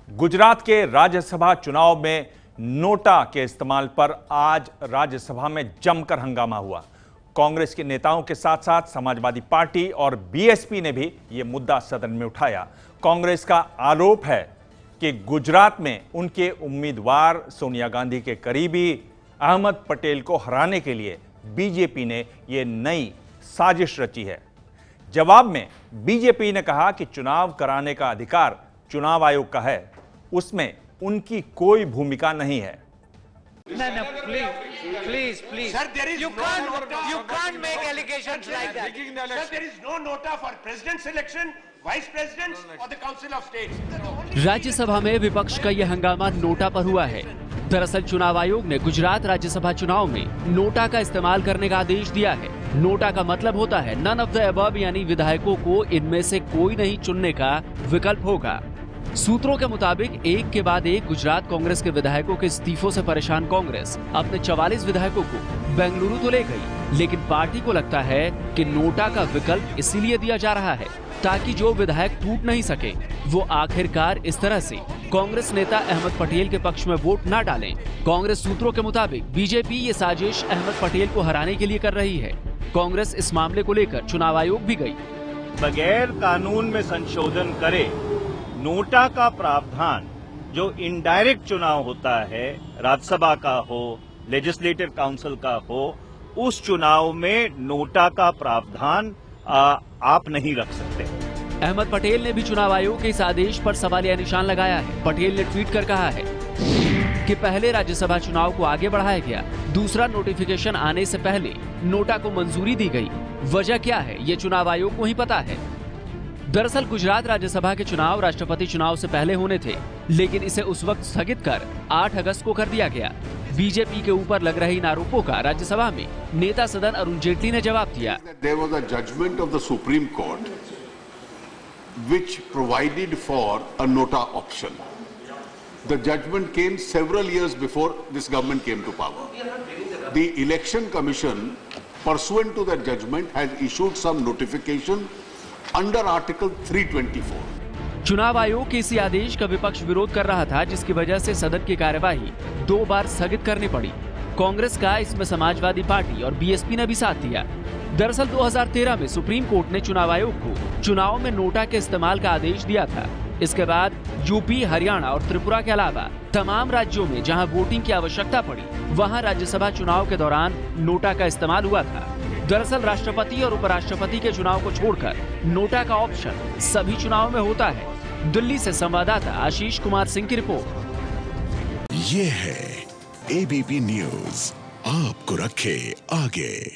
गुजरात के राज्यसभा चुनाव में नोटा के इस्तेमाल पर आज राज्यसभा में जमकर हंगामा हुआ। कांग्रेस के नेताओं के साथ साथ समाजवादी पार्टी और बीएसपी ने भी यह मुद्दा सदन में उठाया। कांग्रेस का आरोप है कि गुजरात में उनके उम्मीदवार सोनिया गांधी के करीबी अहमद पटेल को हराने के लिए बीजेपी ने यह नई साजिश रची है। जवाब में बीजेपी ने कहा कि चुनाव कराने का अधिकार चुनाव आयोग का है, उसमें उनकी कोई भूमिका नहीं है। No, please. Sir, there is You can't make allegations like that. Sir, there is no nota for president's election, vice presidents or the council of states. Rajya Sabha में विपक्ष का यह हंगामा नोटा पर हुआ है। दरअसल चुनाव आयोग ने गुजरात राज्यसभा चुनाव में नोटा का इस्तेमाल करने का आदेश दिया है। नोटा का मतलब होता है नन ऑफ द अबव, यानी विधायकों को इनमें से कोई नहीं चुनने का विकल्प होगा। सूत्रों के मुताबिक एक के बाद एक गुजरात कांग्रेस के विधायकों के इस्तीफों से परेशान कांग्रेस अपने 44 विधायकों को बेंगलुरु तो ले गई, लेकिन पार्टी को लगता है कि नोटा का विकल्प इसीलिए दिया जा रहा है ताकि जो विधायक टूट नहीं सके वो आखिरकार इस तरह से कांग्रेस नेता अहमद पटेल के पक्ष में वोट न डालें। कांग्रेस सूत्रों के मुताबिक बीजेपी ये साजिश अहमद पटेल को हराने के लिए कर रही है। कांग्रेस इस मामले को लेकर चुनाव आयोग भी गई। बगैर कानून में संशोधन करे नोटा का प्रावधान जो इनडायरेक्ट चुनाव होता है, राज्यसभा का हो, लेजिस्लेटिव काउंसिल का हो, उस चुनाव में नोटा का प्रावधान आप नहीं रख सकते। अहमद पटेल ने भी चुनाव आयोग के इस आदेश पर सवालिया निशान लगाया है। पटेल ने ट्वीट कर कहा है कि पहले राज्यसभा चुनाव को आगे बढ़ाया गया, दूसरा नोटिफिकेशन आने से पहले नोटा को मंजूरी दी गई। वजह क्या है ये चुनाव आयोग को ही पता है। दरअसल गुजरात राज्यसभा के चुनाव राष्ट्रपति चुनाव से पहले होने थे, लेकिन इसे उस वक्त स्थगित कर 8 अगस्त को कर दिया गया। बीजेपी के ऊपर लग रहे इन आरोपों का राज्यसभा में नेता सदन अरुण जेटली ने जवाब दिया। There was a judgment of the Supreme Court which provided for a nota option. The judgment came several years before this government came to power. The Election Commission, pursuant to that judgment, has issued some notification under Article 324. चुनाव आयोग के इसी आदेश का विपक्ष विरोध कर रहा था, जिसकी वजह से सदन की कार्यवाही 2 बार स्थगित करनी पड़ी। कांग्रेस का इसमें समाजवादी पार्टी और बीएसपी ने भी साथ दिया। दरअसल 2013 में सुप्रीम कोर्ट ने चुनाव आयोग को चुनाव में नोटा के इस्तेमाल का आदेश दिया था। इसके बाद यूपी, हरियाणा और त्रिपुरा के अलावा तमाम राज्यों में जहां वोटिंग की आवश्यकता पड़ी, वहां राज्यसभा चुनाव के दौरान नोटा का इस्तेमाल हुआ था। दरअसल राष्ट्रपति और उपराष्ट्रपति के चुनाव को छोड़कर नोटा का ऑप्शन सभी चुनाव में होता है। दिल्ली से संवाददाता आशीष कुमार सिंह की रिपोर्ट। ये है एबीपी न्यूज, आपको रखे आगे।